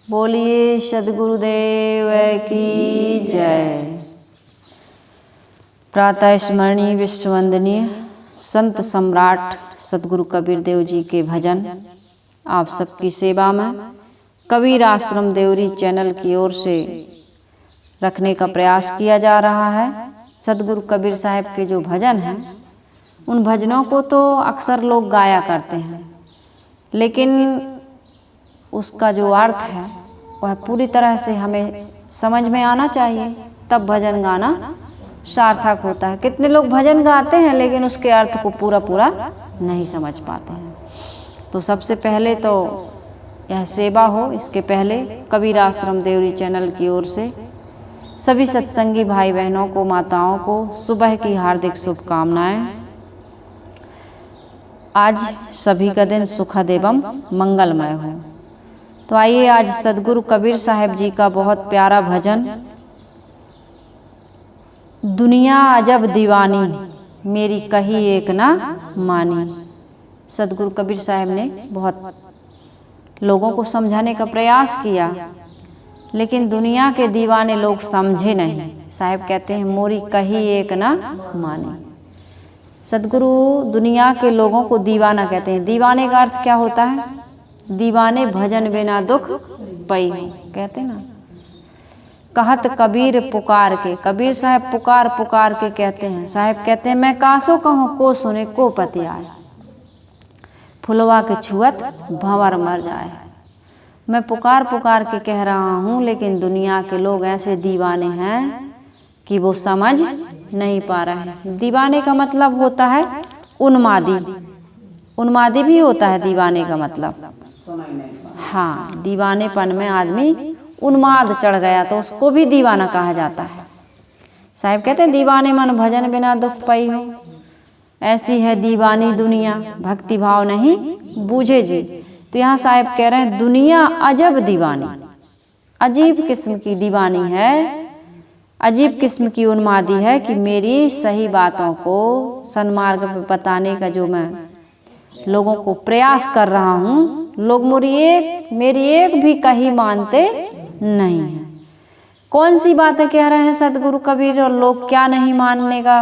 बोलिए सद्गुरुदेव की जय। प्रातः स्मरणीय विश्ववंदनीय संत सम्राट सद्गुरु कबीर देव जी के भजन आप सबकी सेवा में कबीर आश्रम देवरी चैनल की ओर से रखने का प्रयास किया जा रहा है। सद्गुरु कबीर साहब के जो भजन हैं उन भजनों को तो अक्सर लोग गाया करते हैं, लेकिन उसका जो अर्थ है वह पूरी तरह से हमें समझ में आना चाहिए, तब भजन गाना सार्थक होता है। कितने लोग भजन गाते हैं लेकिन उसके अर्थ को पूरा नहीं समझ पाते हैं। तो सबसे पहले तो यह सेवा हो, इसके पहले कबीर आश्रम देवरी चैनल की ओर से सभी सत्संगी भाई बहनों को, माताओं को सुबह की हार्दिक शुभकामनाएं। आज सभी का दिन सुखद एवं मंगलमय हो। तो आइए आज सद्गुरु कबीर साहब जी का बहुत प्यारा भजन, दुनिया अजब दीवानी मेरी कही एक ना मानी। सद्गुरु कबीर साहब ने बहुत लोगों को समझाने का प्रयास किया, लेकिन दुनिया के दीवाने लोग समझे नहीं। साहब कहते हैं मोरी कही एक ना मानी। सद्गुरु दुनिया के लोगों को दीवाना कहते हैं। दीवाने का अर्थ क्या होता है? दीवाने भजन बिना दुख पई हो, कहते ना। कहत कबीर पुकार के, कबीर साहब पुकार पुकार के कहते हैं। साहब कहते हैं मैं कासो कहूँ को सुने को पति आए, फुलवा के छुअत भंवर मर जाए। मैं पुकार पुकार के कह रहा हूँ, लेकिन दुनिया के लोग ऐसे दीवाने हैं कि वो समझ नहीं पा रहे हैं। दीवाने का मतलब होता है उन्मादी। उन्मादी भी होता है दीवाने का मतलब। हाँ, दीवानेपन में आदमी उन्माद चढ़ गया तो उसको भी दीवाना कहा जाता है। साहब कहते हैं दीवाने मन भजन बिना दुख पाई हो, ऐसी है दीवानी दुनिया भक्ति भाव नहीं बूझे जी। तो यहाँ साहब कह रहे हैं दुनिया अजब दीवानी, अजीब किस्म की दीवानी है, अजीब किस्म की उन्मादी है कि मेरी सही बातों को सन्मार्ग पर बताने का जो मैं लोगों को प्रयास कर रहा हूँ, लोग मेरी एक भी कही मानते नहीं है। कौन सी बातें कह रहे हैं सद्गुरु कबीर और लोग क्या नहीं मानने का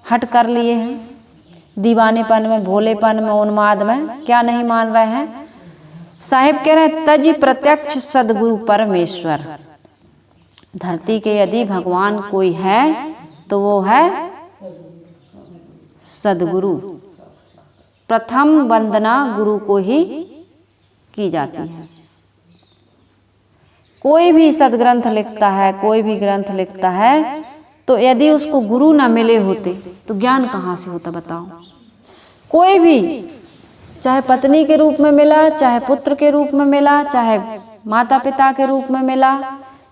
हट कर लिए हैं? दीवानेपन में, भोलेपन में, उन्माद में क्या नहीं मान रहे हैं? साहिब कह रहे हैं तजी प्रत्यक्ष सद्गुरु परमेश्वर। धरती के यदि भगवान कोई है तो वो है सद्गुरु। प्रथम वंदना गुरु को ही की जाती है। कोई भी सदग्रंथ लिखता है, कोई भी ग्रंथ लिखता है, तो यदि उसको गुरु ना मिले होते तो ज्ञान कहाँ से होता बताओ? कोई भी, चाहे पत्नी के रूप में मिला, चाहे पुत्र के रूप में मिला, चाहे माता पिता के रूप में मिला,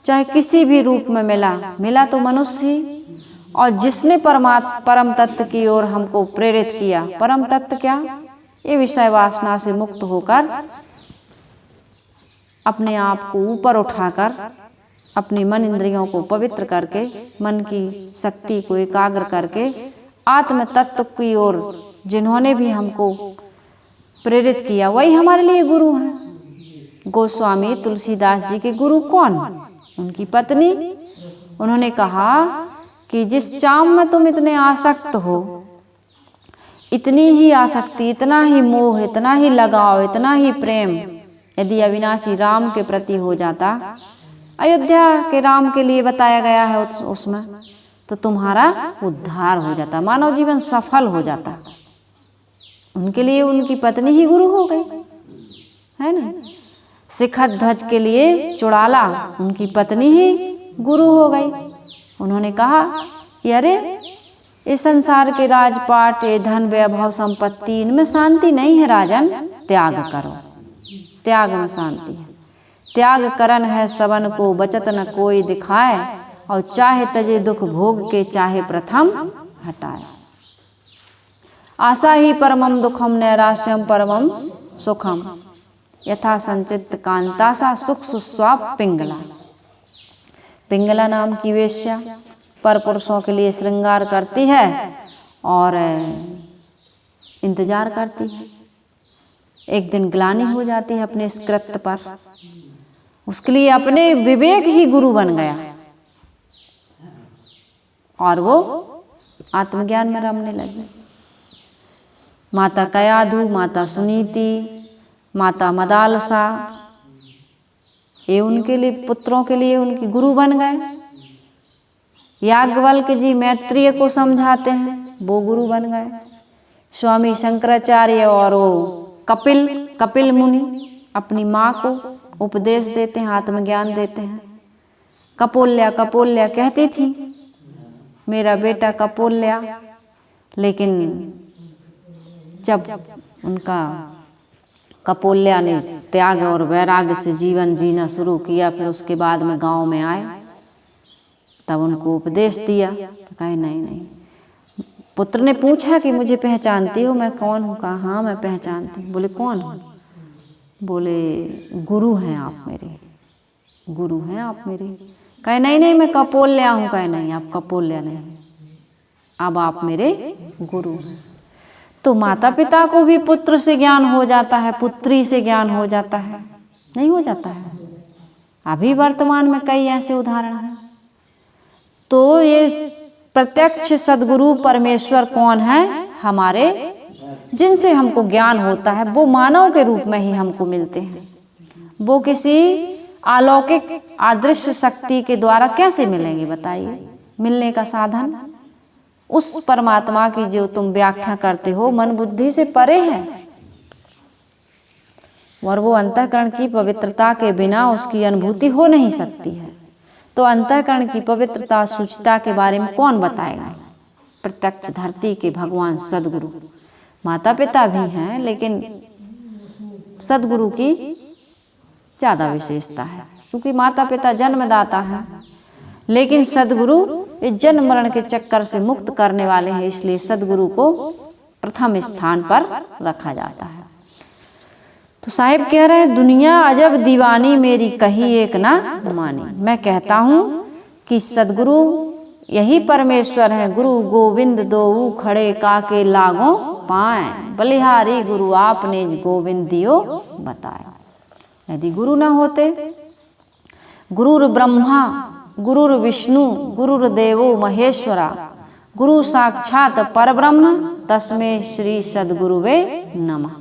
चाहे किसी भी रूप में मिला तो मनुष्य ही। और जिसने परम तत्व की ओर हमको प्रेरित किया, परम तत्व क्या? ये विषय वासना से मुक्त होकर अपने आप को ऊपर उठाकर अपने मन इंद्रियों को पवित्र करके, मन की शक्ति को एकाग्र करके आत्म तत्व की ओर जिन्होंने भी हमको प्रेरित किया वही हमारे लिए गुरु हैं। गोस्वामी तुलसीदास जी के गुरु कौन? उनकी पत्नी। उन्होंने कहा कि जिस चाम में तुम इतने आसक्त हो, इतनी ही आसक्ति, इतना ही मोह, इतना ही लगाव, इतना ही प्रेम यदि अविनाशी राम के प्रति हो जाता, अयोध्या के राम के लिए बताया गया है उसमें, तो तुम्हारा उद्धार हो जाता, मानव जीवन सफल हो जाता। उनके लिए उनकी पत्नी ही गुरु हो गई, है ना। शिखर ध्वज के लिए चुड़ाला, उनकी पत्नी ही गुरु हो गई। उन्होंने कहा कि अरे इस संसार के राजपाट, ये धन वैभव संपत्ति, इनमें शांति नहीं है राजन, त्याग करो। त्याग में शांति है। त्याग करन है सबन को, बचत न कोई दिखाए, और चाहे तजे दुख भोग के, चाहे प्रथम हटाए। आशा ही परमम दुखम, नैराश्यम परमम सुखम, यथा संचित कांतासा सुख सुस्वाप पिंगला। पिंगला नाम की वेश्या पर पुरुषों के लिए श्रृंगार करती है और इंतजार करती है। एक दिन ग्लानि हो जाती है अपने इस कृत्य पर, उसके लिए अपने विवेक ही गुरु बन गया और वो आत्मज्ञान में रमने लगी। माता कयाधु, माता सुनीति, माता मदालसा, ये उनके लिए, पुत्रों के लिए उनकी गुरु बन गए। याज्ञवल्क्य जी मैत्रेय को समझाते हैं, वो गुरु बन गए। स्वामी शंकराचार्य और वो कपिल मुनि अपनी माँ को उपदेश देते हैं, आत्मज्ञान देते हैं। कपोल्या कहती थी मेरा बेटा कपोल्या, लेकिन जब उनका कपोल्या ने त्याग और वैराग्य से जीवन जीना शुरू किया, फिर उसके बाद में गांव में आए, तब उनको उपदेश दिया। तो कहे नहीं। पुत्र ने पूछा कि मुझे पहचानती हो, मैं कौन हूँ? कहा हाँ मैं पहचानती हूँ। बोले कौन हूँ? बोले गुरु हैं आप मेरे, गुरु हैं आप मेरे। कहे नहीं मैं कपोल्या हूँ। कहे नहीं आप कपोल्या नहीं, अब आप मेरे गुरु हैं। तो माता पिता को भी पुत्र से ज्ञान हो जाता है, पुत्री से ज्ञान हो जाता है, नहीं हो जाता है? अभी वर्तमान में कई ऐसे उदाहरण हैं। तो ये प्रत्यक्ष सदगुरु परमेश्वर कौन है? हमारे, जिनसे हमको ज्ञान होता है, वो मानव के रूप में ही हमको मिलते हैं। वो किसी अलौकिक अदृश्य शक्ति के द्वारा कैसे मिलेंगे बताइए? मिलने का साधन उस परमात्मा की जो तुम व्याख्या करते हो मन बुद्धि से परे है, और वो अंतःकरण की पवित्रता के बिना उसकी अनुभूति हो नहीं सकती है। तो अंतःकरण की पवित्रता शुचिता के बारे में कौन बताएगा? प्रत्यक्ष धरती के भगवान सदगुरु। माता पिता भी हैं, लेकिन सदगुरु की ज़्यादा विशेषता है, क्योंकि माता पिता जन्मदाता हैं, लेकिन सदगुरु इस जन्म मरण के चक्कर से मुक्त करने वाले हैं, इसलिए सदगुरु को प्रथम स्थान पर रखा जाता है। तो साहिब कह रहे हैं दुनिया अजब दीवानी मेरी कही एक ना मानी। मैं कहता हूँ कि सदगुरु यही परमेश्वर है। गुरु गोविंद दोऊ खड़े काके लागो पाए, बलिहारी गुरु आपने गोविंद दियो बताया। यदि गुरु न होते, गुरुर ब्रह्मा गुरुर विष्णु गुरुर्देवो महेश्वरा, गुरु साक्षात परब्रह्म तस्मै श्री सद्गुरुवे नमः।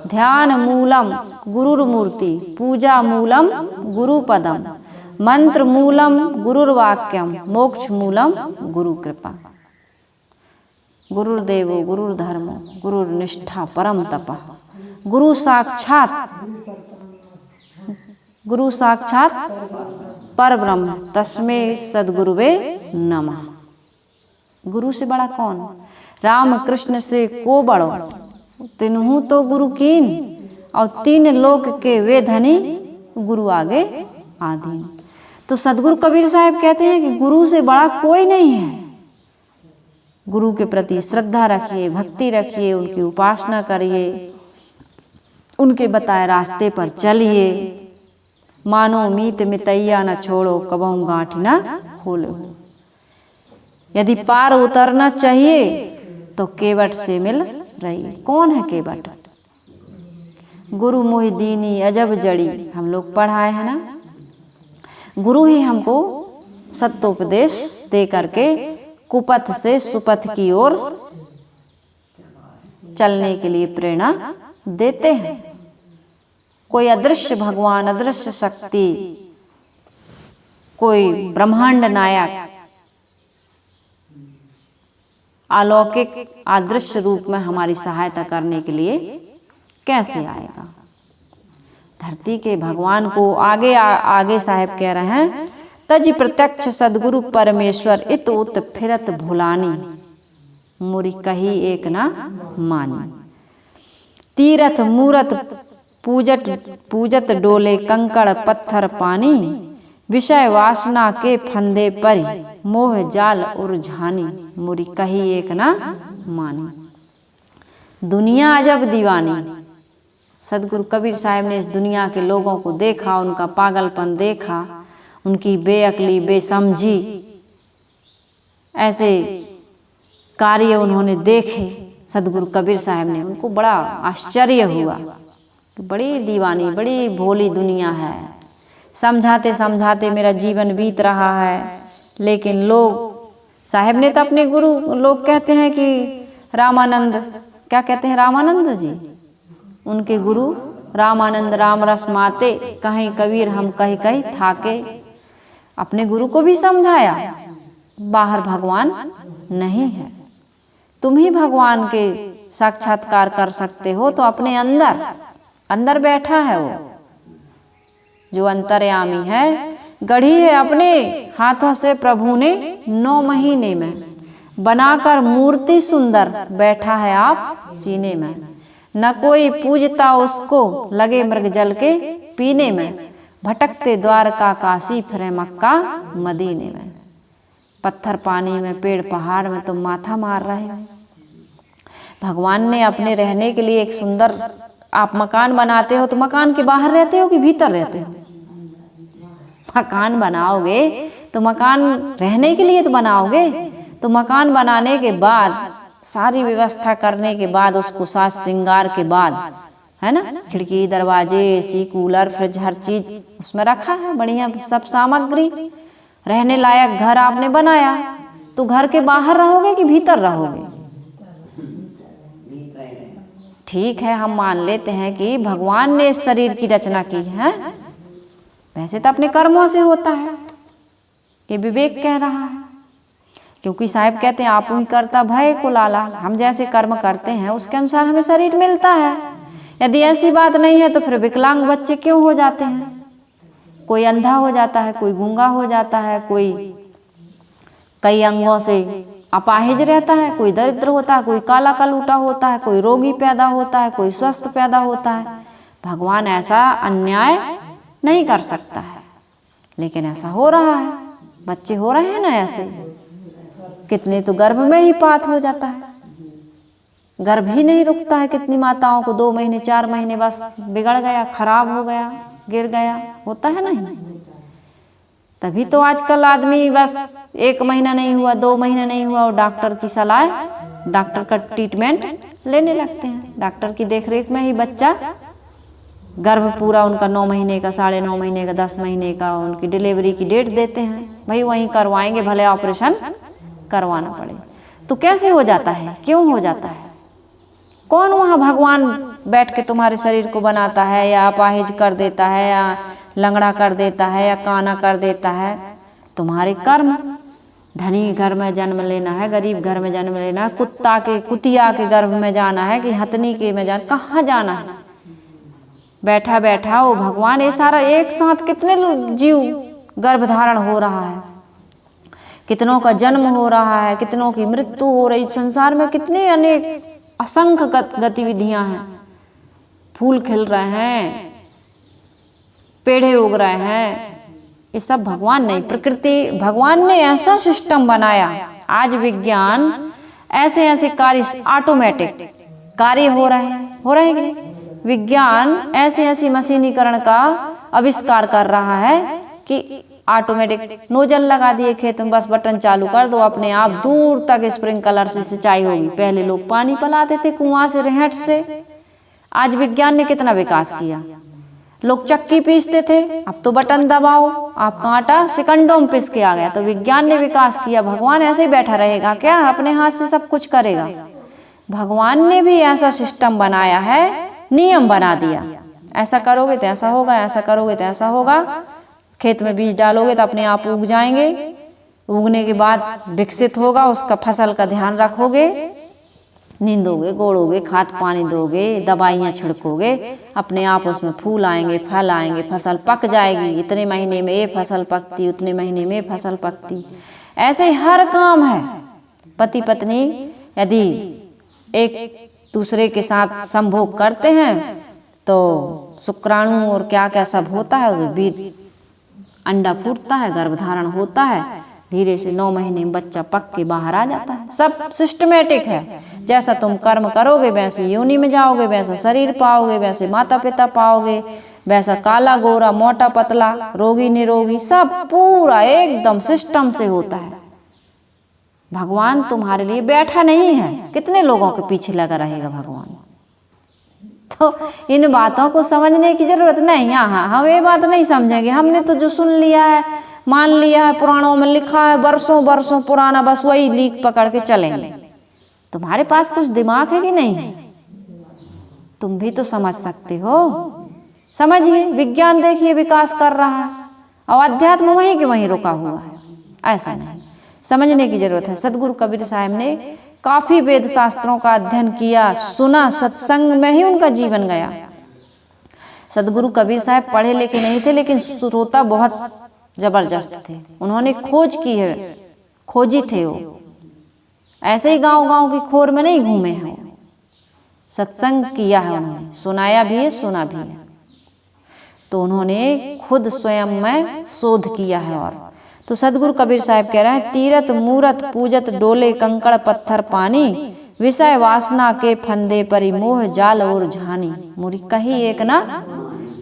ध्यान मूलम गुरुर्मूर्ति, पूजा मूलम गुरुपदम, मंत्र मूलम गुरुर्वाक्यम, मोक्ष मूलम गुरु कृपा। गुरुर्देवो गुरुर्धर्मो गुरुर्निष्ठा परम तपः, गुरु साक्षात परब्रह्म तस्मै सद्गुरुवे नमः। गुरु से बड़ा कौन? राम कृष्ण से को बड़ो, तिन्हू तो गुरु कीन, और तीन लोक के वे धनी, गुरु आगे आधीन। तो सदगुरु कबीर साहब कहते हैं कि गुरु से बड़ा कोई नहीं है। गुरु के प्रति श्रद्धा रखिए, भक्ति रखिए, उनकी उपासना करिए, उनके बताए रास्ते पर चलिए। मानो मीत मितैया न छोड़ो, कबहू गांठ न खोलो। यदि पार उतरना चाहिए तो केवट से मिल रही। कौन है केवट? गुरु मोहिदीनी अजब जड़ी, हम लोग पढ़ाए हैं ना। गुरु ही हमको सत्योपदेश दे करके कुपथ से सुपथ की ओर चलने के लिए प्रेरणा देते हैं। कोई अदृश्य भगवान, अदृश्य शक्ति, कोई ब्रह्मांड नायक अलौकिक अदृश्य रूप में हमारी सहायता करने के लिए कैसे आएगा? धरती के भगवान को आगे साहेब कह रहे हैं, तज प्रत्यक्ष सदगुरु परमेश्वर इत उत फिरत भुलानी, मुरी कही एक ना मानी। तीरथ मूरत पूजत डोले कंकड़ पत्थर पानी, विषय वासना के फंदे पर मोह जाल उलझानी, मुरी कही एक ना मानी। दुनिया अजब दीवानी। सदगुरु कबीर साहब ने इस दुनिया के लोगों को देखा, उनका पागलपन देखा, उनकी बेअक्ली बेसमझी ऐसे कार्य उन्होंने देखे। सदगुरु कबीर साहब ने, उनको बड़ा आश्चर्य हुआ कि बड़ी दीवानी, बड़ी भोली दुनिया है, समझाते समझाते मेरा जीवन बीत रहा है। लेकिन लोग, साहब ने तो अपने गुरु, लोग कहते हैं कि रामानंद, क्या कहते हैं रामानंद जी, उनके गुरु रामानंद राम रस माते, कहीं कबीर हम कहीं कहीं थाके। अपने गुरु को भी समझाया, बाहर भगवान नहीं है, तुम ही भगवान के साक्षात्कार कर सकते हो। तो अपने अंदर अंदर बैठा है वो जो अंतर्यामी है, गढ़ी है अपने हाथों से प्रभु ने 9 महीने में, बनाकर मूर्ति सुंदर बैठा है आप सीने में। न कोई पूजता उसको, लगे मृग जल के पीने में, भटकते द्वारका काशी फिरे मक्का मदीने में। पत्थर पानी में, पेड़ पहाड़ में तुम माथा मार रहे हो। भगवान ने अपने रहने के लिए एक सुंदर, आप मकान बनाते हो तो मकान के बाहर रहते हो कि भीतर रहते हो? मकान बनाओगे तो मकान रहने के लिए तो बनाओगे। तो मकान बनाने के बाद, सारी व्यवस्था करने के बाद, उसको साज श्रृंगार के बाद, है ना, खिड़की दरवाजे एसी कूलर फ्रिज हर चीज उसमें रखा है, बढ़िया सब सामग्री, रहने लायक घर आपने बनाया। तो घर के बाहर रहोगे कि भीतर रहोगे? ठीक है, हम मान लेते हैं कि भगवान ने इस शरीर की रचना की है, वैसे तो अपने कर्मों से होता है, ये विवेक कह रहा है। क्योंकि साहब कहते हैं आप ही करता भय को लाला, हम जैसे कर्म करते हैं उसके अनुसार हमें शरीर मिलता है। यदि ऐसी बात नहीं है तो फिर विकलांग बच्चे क्यों हो जाते हैं? कोई अंधा हो जाता है, कोई गूंगा हो जाता है, कोई कई अंगों से अपाहिज रहता है, कोई दरिद्र होता है, कोई काला कलूटा होता है, कोई रोगी पैदा होता है, कोई स्वस्थ पैदा होता है। भगवान ऐसा अन्याय नहीं कर सकता है, लेकिन ऐसा हो रहा है, बच्चे हो रहे हैं ना ऐसे। कितने तो गर्भ में ही पात हो जाता है, गर्भ ही नहीं रुकता है। कितनी माताओं को 2 महीने 4 महीने बस बिगड़ गया, खराब हो गया, गिर गया, होता है नहीं। तभी तो आजकल आदमी बस 1 महीना नहीं हुआ, 2 महीने नहीं हुआ और डॉक्टर की सलाह, डॉक्टर का ट्रीटमेंट लेने लगते हैं। डॉक्टर की देखरेख में ही बच्चा, गर्भ पूरा उनका 9 महीने का, 9.5 महीने का, 10 महीने का, उनकी डिलीवरी की डेट देते हैं, भाई वहीं करवाएंगे, भले ऑपरेशन करवाना पड़े। तो कैसे हो जाता है, क्यों हो जाता है? कौन वहाँ भगवान बैठ के तुम्हारे शरीर को बनाता है, या अपाहिज कर देता है, या लंगड़ा कर देता है, या काना कर देता है? तुम्हारे कर्म। धनी घर में जन्म लेना है, गरीब घर में जन्म लेना है, कुतिया के गर्भ में जाना है कि हथनी के में जाना, कहाँ जाना है? बैठा बैठा वो भगवान, ये सारा एक साथ कितने जीव गर्भ धारण हो रहा है, कितनों का जन्म हो रहा है, कितनों की मृत्यु हो रही। संसार में कितने अनेक असंख्य गतिविधियां हैं। फूल खिल रहे हैं, पेड़े उग रहे हैं, ये सब भगवान नहीं, प्रकृति, भगवान ने ऐसा सिस्टम बनाया। आज विज्ञान ऐसे ऐसे कार्य, ऑटोमेटिक कार्य हो रहे हैं कि नहीं? विज्ञान ऐसे ऐसी मशीनीकरण का आविष्कार कर रहा है कि ऑटोमेटिक नोजल लगा दिए खेत में, बस बटन चालू कर दो, अपने आप दूर तक स्प्रिंकलर से सिंचाई होगी। पहले लोग पानी पिलाते थे कुआं से, रहट से। आज विज्ञान ने कितना विकास किया। लोग चक्की पीसते थे, अब तो बटन दबाओ, आपका आटा सेकंडों में पिस के आ गया। तो विज्ञान ने विकास किया। भगवान ऐसे ही बैठा रहेगा क्या? अपने हाथ से सब कुछ करेगा? भगवान ने भी ऐसा सिस्टम बनाया है, नियम बना दिया, ऐसा करोगे तो ऐसा होगा, ऐसा करोगे तो ऐसा होगा। खेत में बीज डालोगे तो अपने आप उग जाएंगे, उगने के बाद विकसित होगा, उसका फसल का ध्यान रखोगे, नींदोगे, गोड़ोगे, खाद पानी दोगे, दवाइयाँ छिड़कोगे, अपने आप उसमें फूल आएंगे, फल आएंगे, फसल पक जाएगी। इतने महीने में ये फसल पकती, उतने महीने में फसल पकती। ऐसे ही हर काम है। पति पत्नी यदि एक दूसरे के साथ संभोग करते हैं तो शुक्राणु और क्या क्या सब होता है, बीज अंडा फूटता है, गर्भधारण होता है, धीरे से 9 महीने में बच्चा पक के बाहर आ जाता है। सब सिस्टमेटिक है। जैसा तुम कर्म करोगे वैसे योनि में जाओगे, वैसा शरीर पाओगे, वैसे माता पिता पाओगे, वैसा काला गोरा, मोटा पतला, रोगी निरोगी, सब पूरा एकदम सिस्टम से होता है। भगवान तुम्हारे लिए बैठा नहीं है। कितने लोगों के पीछे लगा रहेगा भगवान? तो इन बातों को समझने की जरूरत नहीं। यहाँ हम ये बात नहीं समझेंगे, हमने तो जो सुन लिया है, मान लिया है, पुराणों में लिखा है, बरसों बरसों पुराना, बस वही लीक पकड़ के चलेंगे। तुम्हारे पास कुछ दिमाग है कि नहीं है? तुम भी तो समझ सकते हो। समझिए, विज्ञान देखिए विकास कर रहा है और अध्यात्म वहीं के वहीं रुका हुआ है। ऐसा नहीं, समझने की जरूरत है। सदगुरु कबीर साहब ने काफी वेद शास्त्रों का अध्ययन किया, सुना, सत्संग में ही उनका जीवन गया। सदगुरु कबीर साहब पढ़े लिखे नहीं थे, लेकिन श्रोता बहुत जबरदस्त थे। उन्होंने खोज की है, खोजी थे वो, ऐसे ही गांव गांव की खोर में नहीं घूमे हैं। सत्संग किया है उन्होंने, सुनाया भी है, सुना भी है। तो उन्होंने खुद स्वयं में शोध किया है। और तो सदगुरु कबीर साहब कह रहे हैं, तीरथ मूरत पूजत डोले कंकड़ पत्थर पानी, विषय वासना के फंदे परि मोह जाल और झानी। मुरी कही एक ना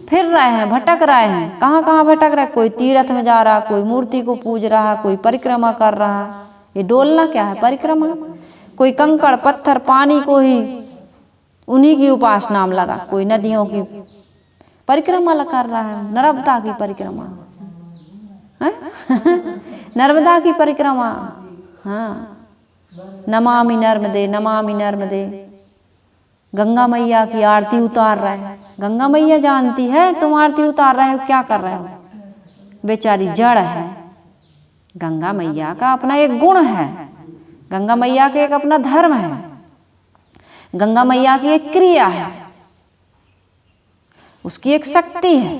फिर रहे हैं, भटक रहे हैं। कहाँ कहाँ भटक रहे? कोई तीर्थ में जा रहा, कोई मूर्ति को पूज रहा, कोई परिक्रमा कर रहा। ये डोलना क्या है? परिक्रमा। कोई कंकड़ पत्थर पानी को ही उन्हीं की उपासना में लगा, कोई नदियों की परिक्रमा कर रहा है, नर्मदा की परिक्रमा नर्मदा की परिक्रमा। हाँ, नमामि नर्मदे, नमामि नर्मदे। गंगा मैया की आरती उतार रहे हैं। गंगा मैया जानती है तुम आरती उतार रहे हो, क्या कर रहे हो? बेचारी जड़ है। गंगा मैया का अपना एक गुण है, गंगा मैया का एक अपना धर्म है, गंगा मैया की एक क्रिया है, उसकी एक शक्ति है,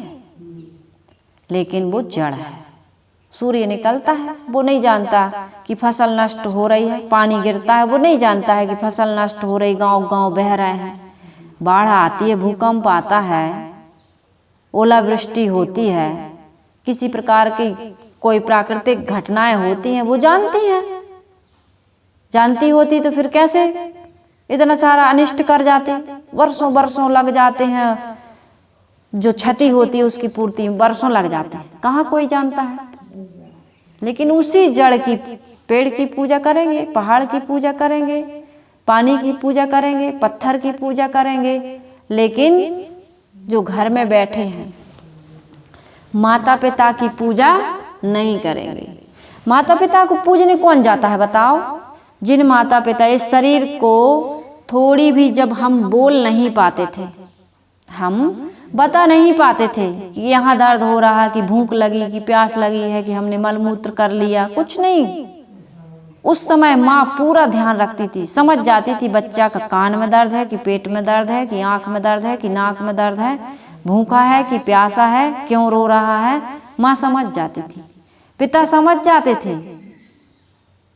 लेकिन वो जड़ है। सूर्य निकलता है, वो नहीं जानता कि फसल नष्ट हो रही है। पानी गिरता है, वो नहीं जानता है कि फसल नष्ट हो रही, गांव गांव बह रहे हैं। बाढ़ आती है, भूकंप आता है, ओलावृष्टि होती है, किसी प्रकार की कोई प्राकृतिक घटनाएं होती हैं, वो जानती है। जानती होती तो फिर कैसे इतना सारा अनिष्ट कर जाते? वर्षों वर्षों लग जाते हैं, जो क्षति होती है उसकी पूर्ति में वर्षों लग जाते हैं। कहाँ कोई जानता है? लेकिन उसी जड़ की, पेड़ की पूजा करेंगे, पहाड़ की पूजा करेंगे, पानी की पूजा करेंगे, पत्थर की पूजा करेंगे, लेकिन जो घर में बैठे हैं माता पिता की पूजा नहीं करेंगे। माता पिता को पूजने कौन जाता है बताओ? जिन माता पिता इस शरीर को थोड़ी भी, जब हम बोल नहीं पाते थे, हम बता नहीं पाते थे कि यहाँ दर्द हो रहा, कि भूख लगी, कि प्यास लगी है, कि हमने मलमूत्र कर लिया, कुछ नहीं। उस समय माँ पूरा ध्यान रखती थी, समझ जाती थी बच्चा का कान में दर्द है, कि पेट में दर्द है, कि आँख में दर्द है, कि नाक में दर्द है, भूखा है कि प्यासा है, क्यों रो रहा है। माँ समझ जाती थी, पिता समझ जाते थे,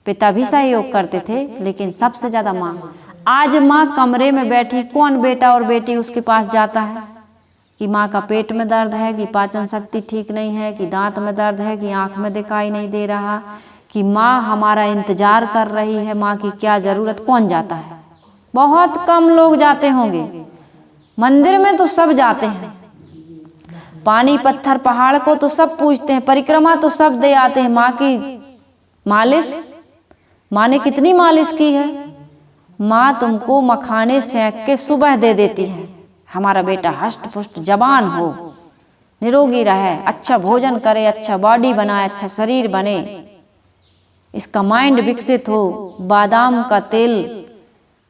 पिता भी सहयोग करते थे, लेकिन सबसे ज्यादा माँ। आज माँ कमरे में बैठी, कौन बेटा और बेटी उसके पास जाता है कि माँ का पेट में दर्द है, कि पाचन शक्ति ठीक नहीं है, कि दांत में दर्द है, कि आँख में दिखाई नहीं दे रहा, कि माँ हमारा इंतजार कर रही है, माँ की क्या जरूरत? कौन जाता है? बहुत कम लोग जाते होंगे। मंदिर में तो सब जाते हैं, पानी पत्थर पहाड़ को तो सब पूजते हैं, परिक्रमा तो सब दे आते हैं। माँ की मालिश, माँ ने कितनी मालिश की है? माँ तुमको मखाने सेंक के सुबह दे देती है, हमारा बेटा हष्ट पुष्ट जवान हो, निरोगी रहे, अच्छा भोजन करे, अच्छा बॉडी बनाए, अच्छा शरीर बने, इसका माइंड विकसित हो। बादाम का तेल,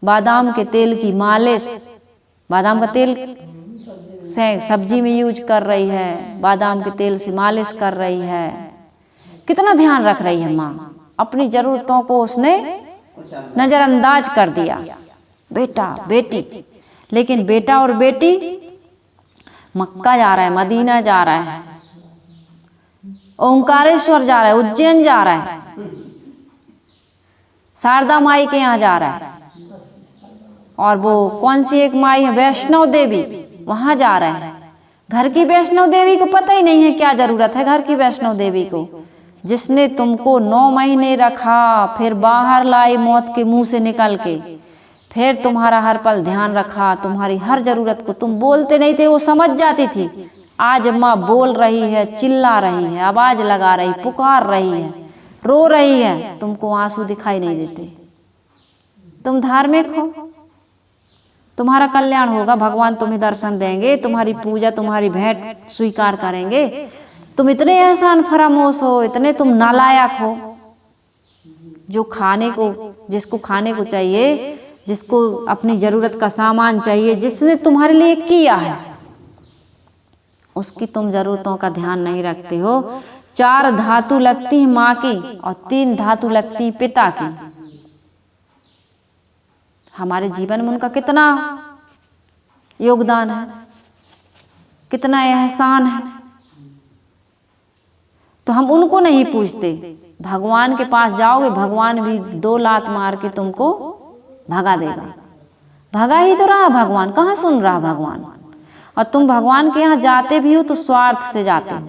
बादाम के तेल की मालिश, बादाम का तेल से सब्जी में यूज कर रही है, बादाम के तेल से मालिश कर रही है। कितना ध्यान रख रही है माँ। अपनी जरूरतों को उसने नजरअंदाज कर दिया, बेटा बेटी। लेकिन बेटा और बेटी मक्का जा रहा है, मदीना जा रहा है, ओंकारेश्वर जा रहा है, उज्जैन जा रहा है, शारदा माई के यहाँ जा रहा है, और वो कौन सी एक माई है, वैष्णो देवी, वहां जा रहे हैं। घर की वैष्णो देवी को पता ही नहीं है क्या जरूरत है घर की वैष्णो देवी को, जिसने तुमको 9 महीने रखा, फिर बाहर लाई मौत के मुंह से निकल के, फिर तुम्हारा हर पल ध्यान रखा, तुम्हारी हर जरूरत को। तुम बोलते नहीं थे, वो समझ जाती थी। आज माँ बोल रही है, चिल्ला रही है, आवाज लगा रही, पुकार रही है, रो रही है, तुमको आंसू दिखाई नहीं देते। तुम धार्मिक हो, तुम्हारा कल्याण होगा, भगवान तुम्हें दर्शन देंगे, तुम्हारी पूजा तुम्हारी भेंट स्वीकार करेंगे। तुम इतने एहसान फरामोश हो, इतने तुम नालायक हो, जो खाने को जिसको खाने को चाहिए, जिसको अपनी जरूरत का सामान चाहिए, जिसने तुम्हारे लिए किया है, उसकी तुम जरूरतों का ध्यान नहीं रखते हो। 4 धातु लगती है माँ की और 3 धातु लगती है पिता की। हमारे जीवन में उनका कितना योगदान है, कितना एहसान है, तो हम उनको नहीं पूछते। भगवान के पास जाओगे, भगवान भी 2 लात मार के तुमको भगा देगा। भगा ही तो रहा भगवान, कहाँ सुन रहा भगवान। और तुम भगवान के यहाँ जाते भी हो तो स्वार्थ से जाते हो।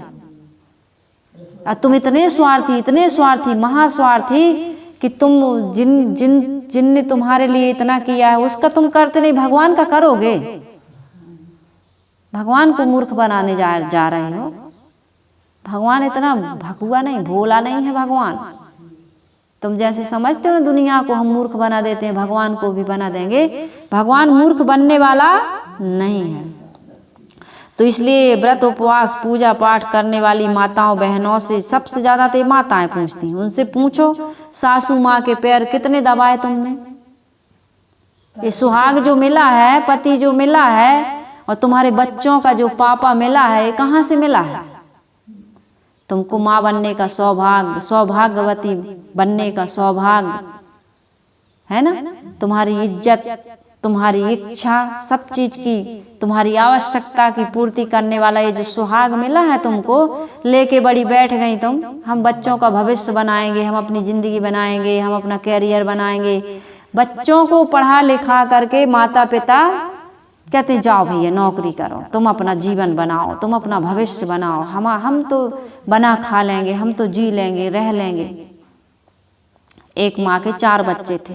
और तुम इतने स्वार्थी, महास्वार्थी कि तुम जिनने तुम्हारे लिए इतना किया है उसका तुम करते नहीं, भगवान का करोगे। भगवान को मूर्ख बनाने जा रहे हो। भगवान इतना भगुआ नहीं, भोला नहीं है भगवान। तुम जैसे समझते हो ना दुनिया को हम मूर्ख बना देते हैं, भगवान को भी बना देंगे। भगवान मूर्ख बनने वाला नहीं है। तो इसलिए व्रत उपवास पूजा पाठ करने वाली माताओं बहनों से सबसे ज़्यादा तो माताएं पूछती हैं। उनसे पूछो सासू माँ के पैर कितने दबाए तुमने। ये सुहाग जो मिला है, पति जो मिला है, और तुम्हारे बच्चों का जो पापा मिला है, ये कहाँ से मिला है। तुमको माँ बनने का सौभाग्य, सौभाग्यवती बनने का सौभाग्य है ना। तुम्हारी इज्जत, तुम्हारी इच्छा, सब चीज की, तुम्हारी आवश्यकता की पूर्ति करने वाला ये जो सुहाग मिला है तुमको, लेके बड़ी बैठ गई तुम। हम बच्चों का भविष्य बनाएंगे, हम अपनी जिंदगी बनाएंगे, हम अपना कैरियर बनाएंगे। बच्चों को पढ़ा लिखा करके माता पिता कहते जाओ भैया नौकरी करो, तुम अपना जीवन बनाओ, तुम अपना भविष्य बनाओ, हम तो बना खा लेंगे, हम तो जी लेंगे, रह लेंगे। एक माँ के 4 बच्चे थे,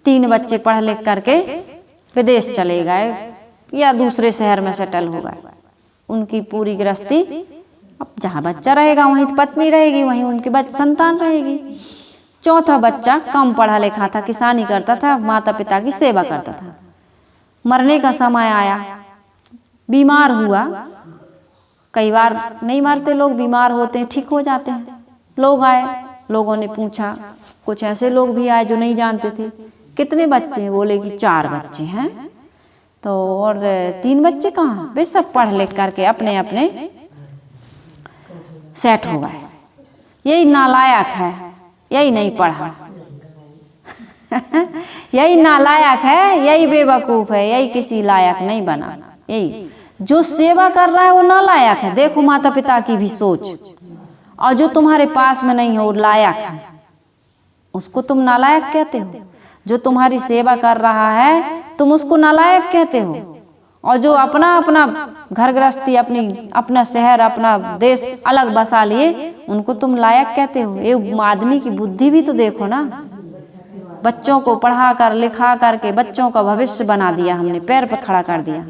3 बच्चे पढ़ लिख करके विदेश चले गए या दूसरे शहर में सेटल हो गए। उनकी पूरी गृहस्थी, अब जहाँ बच्चा रहेगा वहीं पत्नी रहेगी, वहीं उनकी संतान रहेगी। चौथा बच्चा कम पढ़ा लिखा था, किसानी करता था, माता पिता की सेवा करता था। मरने का समय आया, बीमार हुआ। कई बार नहीं मरते लोग, बीमार होते हैं, ठीक हो जाते हैं। लोग आए, लोगों ने पूछा, कुछ ऐसे लोग भी आए जो नहीं जानते थे कितने बच्चे हैं, बोले कि 4 बच्चे हैं। तो और 3 बच्चे कहाँ, वे सब पढ़ लिख करके अपने अपने सेट हो गए। यही नालायक है, यही नहीं पढ़ा यही नालायक है, यही बेवकूफ है, यही किसी लायक नहीं बना। यही जो सेवा कर रहा है वो नालायक है। देखो माता पिता की भी सोच। और जो तुम्हारे पास में नहीं है वो लायक है, उसको तुम नालायक कहते हो। जो तुम्हारी सेवा कर रहा है तुम उसको नालायक कहते हो। और जो अपना अपना घर गृहस्थी, अपना शहर, अपना देश अलग बसा लिए, उनको तुम लायक कहते हो। ये आदमी की बुद्धि भी तो देखो ना। बच्चों को पढ़ा कर लिखा करके बच्चों का भविष्य बना दिया हमने, पैर पर खड़ा कर दिया,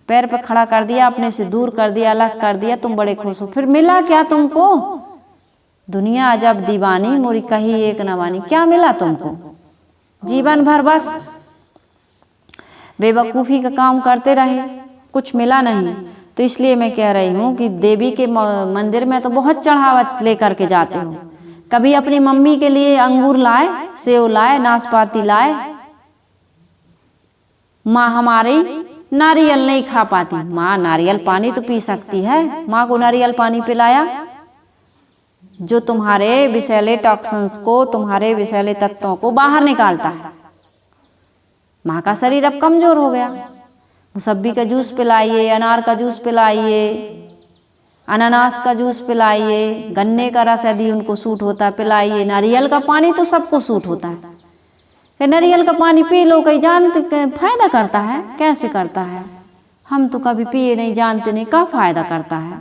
पैर पर खड़ा कर दिया, अपने से दूर कर दिया, अलग कर दिया। तुम बड़े खुश हो, फिर मिला क्या तुमको। दुनिया अजब दीवानी, मोरी कही एक न मानी। क्या मिला तुमको। जीवन भर बस बेवकूफ़ी का काम करते रहे, कुछ मिला नहीं। तो इसलिए मैं कह रही हूँ कि देवी के मंदिर में तो बहुत चढ़ावा लेकर के जाते हो। कभी अपनी मम्मी के लिए अंगूर लाए, सेव लाए, नाशपाती लाए। माँ हमारी नारियल नहीं खा पाती, माँ नारियल पानी तो पी सकती है। माँ को नारियल पानी पिलाया, जो तुम्हारे विषैले टॉक्सिन्स को, तुम्हारे विषैले तत्वों को बाहर निकालता है। माँ का शरीर अब कमजोर हो गया। मौसम्बी का जूस पिलाइए, अनार का जूस पिलाइए, अनानास का जूस पिलाइए, गन्ने का रस यदि उनको सूट होता है पिलाइए। नारियल का पानी तो सबको सूट होता है। नारियल का पानी पी लो, कहीं जानते फायदा करता है, कैसे करता है। हम तो कभी पिए नहीं, जानते नहीं क्या फायदा करता है।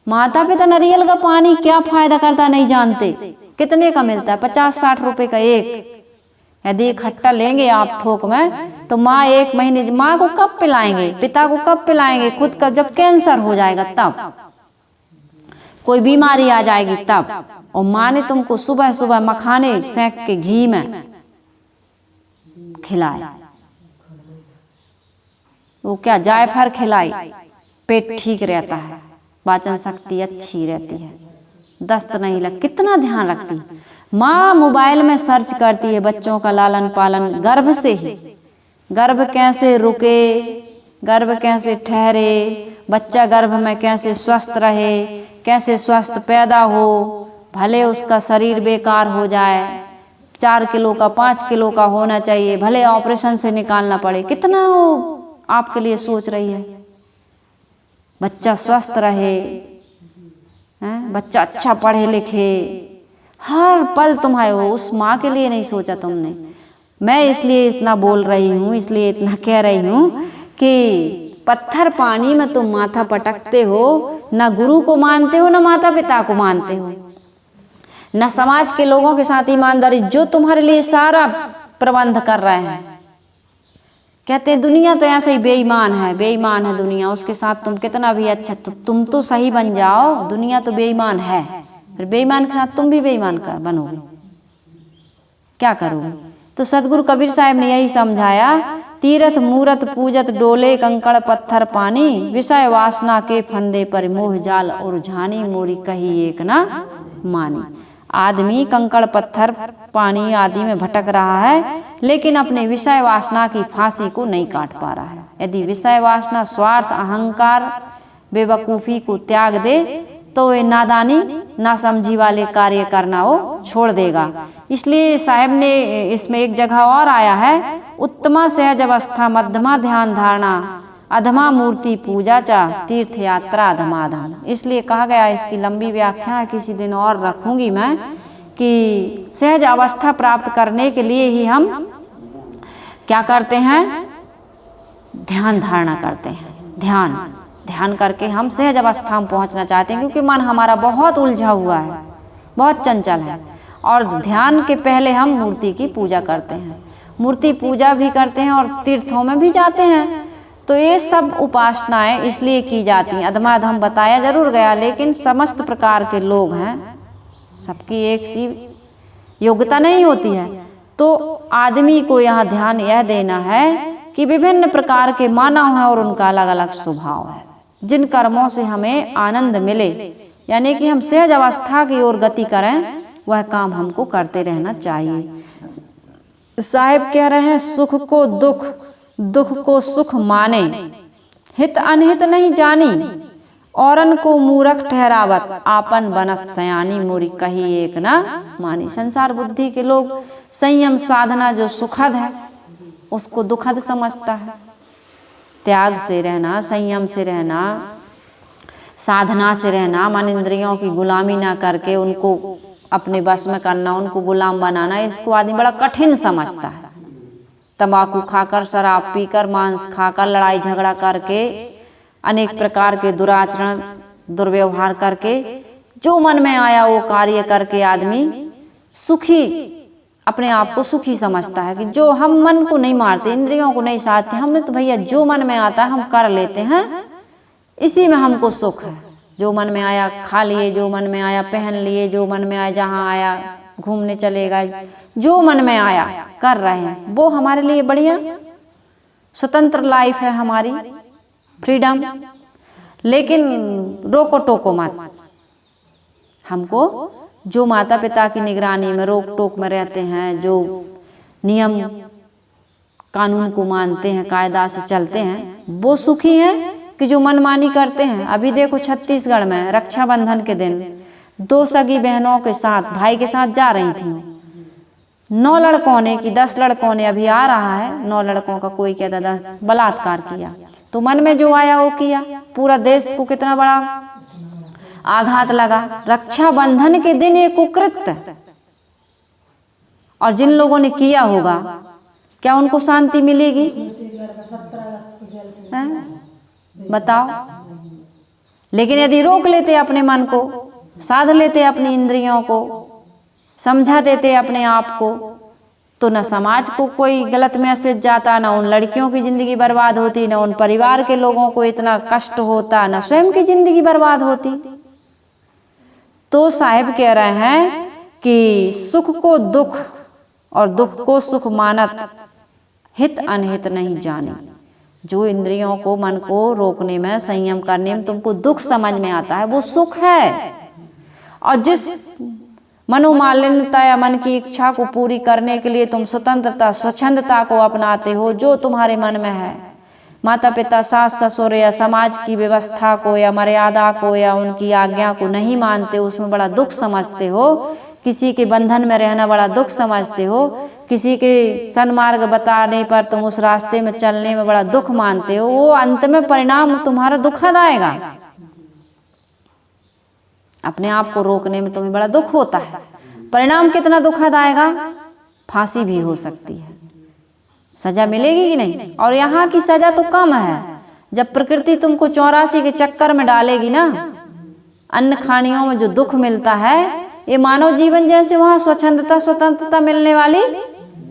माता पिता नारियल का पानी क्या फायदा करता नहीं जानते। कितने का मिलता है, 50-60 रुपए का एक। यदि इकट्ठा लेंगे आप थोक में, तो माँ 1 महीने, माँ को कब पिलाएंगे, पिता को कब पिलाएंगे, खुद का जब कैंसर हो जाएगा तब, कोई बीमारी आ जाएगी तब। और माँ ने तुमको सुबह सुबह मखाने सेंक के घी में खिलाए, वो क्या जायफल खिलाई, पेट ठीक रहता है, पाचन शक्ति अच्छी रहती है, दस्त नहीं लग। कितना ध्यान रखती। माँ मोबाइल में सर्च करती है बच्चों का लालन पालन गर्भ से ही, गर्भ कैसे रुके, गर्भ कैसे ठहरे, बच्चा गर्भ में कैसे स्वस्थ रहे, कैसे स्वस्थ पैदा हो, भले उसका शरीर बेकार हो जाए, 4 किलो का 5 किलो का होना चाहिए, भले ऑपरेशन से निकालना पड़े, कितना वो आपके लिए सोच रही है। बच्चा स्वस्थ रहे, बच्चा अच्छा पढ़े लिखे, हर पल तुम्हारे हो, उस माँ के लिए नहीं सोचा तुमने। मैं इसलिए इतना बोल रही हूँ, इसलिए इतना कह रही हूँ कि पत्थर पानी में तुम माथा पटकते हो, ना गुरु को मानते हो, ना माता पिता को मानते हो, ना समाज के लोगों के साथ ईमानदारी, जो तुम्हारे लिए सारा प्रबंध कर रहे हैं। कहते हैं दुनिया तो ऐसे ही बेईमान है, बेईमान है दुनिया, उसके साथ तुम कितना भी अच्छा, तो तुम तो सही बन जाओ, दुनिया तो बेईमान है, फिर बेईमान के साथ तुम भी बेईमान का बनोगे, क्या करोगे। तो सदगुरु कबीर साहब ने यही समझाया, तीरथ मूरत पूजत डोले कंकड़ पत्थर पानी, विषय वासना के फंदे पर मोह जाल और झानी, मोरी कही एक ना मानी। आदमी कंकड़ पत्थर पानी आदि में भटक रहा है, लेकिन अपने विषय वासना की फांसी को नहीं काट पा रहा है। यदि विषय वासना, स्वार्थ, अहंकार, बेवकूफ़ी को त्याग दे तो ये नादानी, नासमझी वाले कार्य करना वो छोड़ देगा। इसलिए साहब ने इसमें एक जगह और आया है, उत्तमा सहज अवस्था मध्यमा ध्यान धारणा, अधमा मूर्ति पूजा चा तीर्थ यात्रा अधमाधम। इसलिए कहा गया, इसकी लंबी व्याख्या किसी दिन और रखूंगी मैं, कि सहज अवस्था प्राप्त करने के लिए ही हम क्या करते हैं, ध्यान धारणा करते हैं। ध्यान करके हम सहज अवस्था में पहुंचना चाहते हैं, क्योंकि मन हमारा बहुत उलझा हुआ है, बहुत चंचल है। और ध्यान के पहले हम मूर्ति की पूजा करते हैं, मूर्ति पूजा भी करते हैं और तीर्थों में भी जाते हैं। तो ये सब उपासनाएं इसलिए की जाती हैं। अधमाधम बताया जरूर गया, लेकिन समस्त प्रकार के लोग हैं, सबकी एक सी योग्यता नहीं होती है। तो आदमी को यहाँ ध्यान यह देना है कि विभिन्न प्रकार के मानव हैं और उनका अलग अलग स्वभाव है। जिन कर्मों से हमें आनंद मिले, यानी कि हम सहज अवस्था की ओर गति करें, वह काम हमको करते रहना चाहिए। साहिब कह रहे हैं, सुख को दुख, दुख को सुख माने, हित अनहित नहीं जानी, औरन को मूर्ख ठहरावत, आपन बनत सयानी, मोरी कही एक ना मानी। संसार बुद्धि के लोग संयम साधना जो सुखद है उसको दुखद समझता है। त्याग से रहना, संयम से रहना, साधना से रहना, मन इंद्रियों की गुलामी ना करके उनको अपने बस में करना, उनको गुलाम बनाना, इसको आदमी बड़ा कठिन समझता है। तंबाकू खाकर, शराब पीकर, मांस खाकर, लड़ाई झगड़ा करके, अनेक प्रकार के दुराचरण दुर्व्यवहार करके, जो मन में आया वो कार्य करके आदमी सुखी, अपने आप को सुखी समझता है कि जो हम मन को नहीं मारते, इंद्रियों को नहीं साधते, हमने तो भैया जो मन में आता है हम कर लेते हैं, इसी में हमको सुख है। जो मन में आया खा लिए, जो मन में आया पहन लिए, जो मन में आया जहाँ आया घूमने चले गए, जो मन में आया कर रहे हैं, वो हमारे लिए बढ़िया स्वतंत्र लाइफ है हमारी, फ्रीडम। लेकिन रोको टोको मत। हमको जो माता पिता की निगरानी में रोक टोक में रहते हैं, जो नियम कानून को मानते हैं, कायदा से चलते हैं, वो सुखी हैं कि जो मनमानी करते हैं। अभी देखो छत्तीसगढ़ में रक्षाबंधन के दिन 2 सगी बहनों के साथ, भाई के साथ जा रही थी, 9 लड़कों ने कि 10 लड़कों ने, अभी आ रहा है 9 लड़कों का, कोई कहता 10 बलात्कार किया। तो मन में जो आया वो किया, पूरा देश को कितना बड़ा आघात लगा। रक्षाबंधन के दिन एक कुकृत्य, और जिन लोगों ने किया होगा क्या उनको शांति मिलेगी? बताओ। लेकिन यदि रोक लेते अपने मन को, साध लेते अपनी इंद्रियों को, समझा देते अपने आप को, तो न समाज को कोई गलत मैसेज जाता, न उन लड़कियों की जिंदगी बर्बाद होती, न उन परिवार के लोगों को इतना कष्ट होता, न स्वयं की जिंदगी बर्बाद होती। तो साहिब कह रहे हैं कि सुख को दुख और दुख को सुख मानत, हित अनहित नहीं जानी, जो इंद्रियों को, मन को रोकने में, संयम करने में तुमको दुख समझ में आता है, वो सुख है। और जिस मनोमालिन्यता या मन की इच्छा को पूरी करने के लिए तुम स्वतंत्रता, स्वच्छंदता को अपनाते हो, जो तुम्हारे मन में है, माता पिता, सास ससुर या समाज की व्यवस्था को या मर्यादा को या उनकी आज्ञा को नहीं मानते हो, उसमें बड़ा दुख समझते हो। किसी के बंधन में रहना बड़ा दुख समझते हो। किसी के सन्मार्ग बताने पर तुम उस रास्ते में चलने में बड़ा दुख मानते हो। वो अंत में परिणाम तुम्हारा दुखद आएगा। अपने आप को रोकने में तुम्हें बड़ा दुख होता है। परिणाम कितना दुखद आएगा? फांसी भी हो सकती है, सजा मिलेगी कि नहीं। और यहाँ की सजा तो कम है। जब प्रकृति तुमको 84 के चक्कर में डालेगी ना, अन्न खानियों में जो दुख मिलता है, ये मानव जीवन जैसे वहाँ स्वच्छंदता, स्वतंत्रता मिलने वाली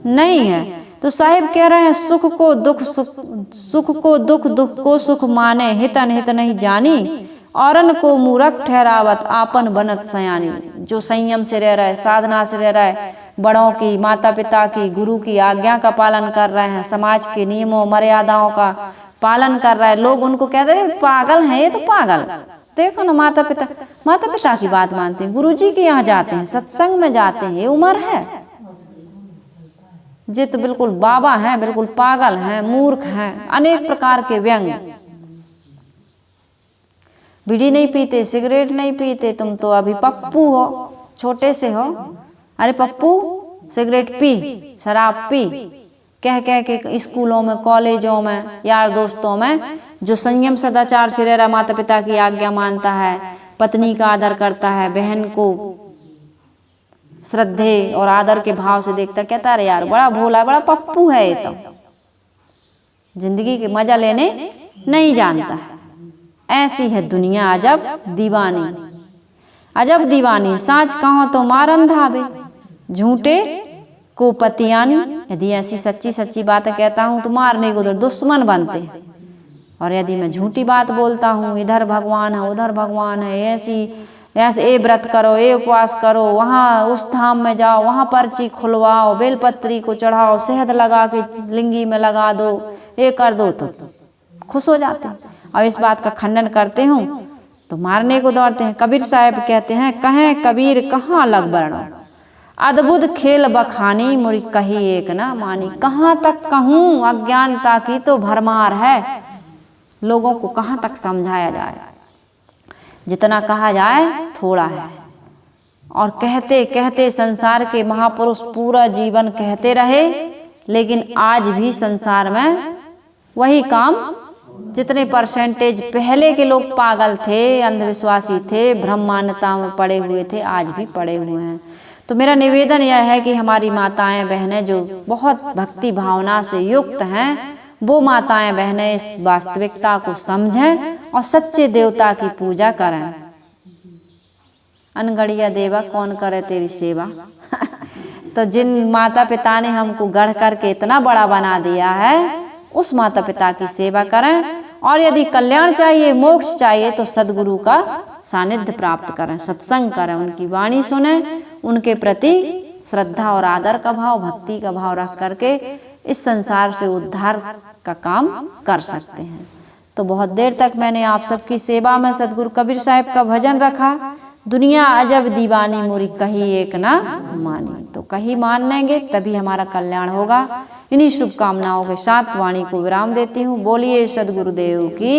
नहीं है। तो साहिब कह रहे हैं, सुख को दुख, सुख को दुख, दुख को सुख माने, हित अनहित नहीं जानी, औरन को मूर्ख ठहरावत, आपन बनत सयानी। जो संयम से रह रहा है, साधना से रह रहा है, बड़ों की, माता पिता की, गुरु की आज्ञा का पालन कर रहे हैं, समाज के नियमों मर्यादाओं का पालन कर रहा है, लोग उनको कहते हैं पागल हैं, ये तो पागल। देखो ना, माता पिता की बात मानते हैं, गुरुजी के यहाँ जाते हैं, सत्संग में जाते हैं, ये उम्र है। ये तो बिल्कुल बाबा हैं, बिल्कुल पागल हैं, मूर्ख हैं, अनेक प्रकार के व्यंग। बीड़ी नहीं पीते, सिगरेट नहीं पीते, तुम तो अभी पप्पू हो, छोटे से हो। अरे पप्पू, सिगरेट पी, शराब पी, कह कह के स्कूलों में, कॉलेजों में, यार दोस्तों में जो संयम सदाचार से रह रहा, माता पिता की आज्ञा मानता है, पत्नी का आदर करता है, बहन को श्रद्धे और आदर के भाव से देखता, कहता अरे यार बड़ा भोला, बड़ा पप्पू है, ये तो जिंदगी के मजा लेने नहीं जानता है। ऐसी है दुनिया अजब दीवानी, अजब दीवानी। साँच कहो तो मारन धावे, झूठे को पतियानी। यदि ऐसी सच्ची सच्ची बातें कहता हूँ तो मारने को उधर दुश्मन बनते हैं, और यदि मैं झूठी बात बोलता हूँ, इधर भगवान है, उधर भगवान है, ऐसे ये व्रत करो, ये उपवास करो, वहाँ उस धाम में जाओ, वहाँ पर्ची खुलवाओ, बेलपत्री को चढ़ाओ, शहद लगा के लिंगी में लगा दो, ये कर दो, तो खुश हो जाते हैं। और इस बात का खंडन करते हूँ तो मारने को दौड़ते हैं। कबीर साहब कहते हैं, कहें कबीर कहाँ लग बरणो, अद्भुत खेल बखानी, मुरी कही एक ना मानी। कहाँ तक कहूँ, अज्ञानता की तो भरमार है, लोगों को कहाँ तक समझाया जाए। जितना कहा जाए थोड़ा है। और कहते कहते संसार के महापुरुष पूरा जीवन कहते रहे, लेकिन आज भी संसार में वही काम, जितने परसेंटेज पहले के लोग पागल थे, अंधविश्वासी थे, भ्रम मान्यता में पड़े हुए थे, आज भी पड़े हुए हैं। तो मेरा निवेदन यह है कि हमारी माताएं बहनें जो बहुत भक्ति भावना से युक्त हैं, वो माताएं बहनें इस वास्तविकता को समझें और सच्चे देवता की पूजा करें। अनगढ़िया देवा कौन करे तेरी सेवा। तो जिन माता पिता ने हमको गढ़ करके इतना बड़ा बना दिया है, उस माता पिता की सेवा करें। और यदि कल्याण चाहिए, मोक्ष चाहिए, तो सदगुरु का सानिध्य प्राप्त करें, सत्संग करें, उनकी वाणी सुने, उनके प्रति श्रद्धा और आदर का भाव, भक्ति का भाव रख करके इस संसार से उद्धार का काम कर सकते हैं। तो बहुत देर तक मैंने आप सबकी सेवा में सदगुरु कबीर साहब का भजन रखा। दुनिया अजब दीवानी, मुरी कही एक ना मानी। तो कही मान लेंगे तभी हमारा कल्याण होगा। इन्हीं शुभकामनाओं के साथ वाणी को विराम देती हूँ। बोलिए सदगुरुदेव की।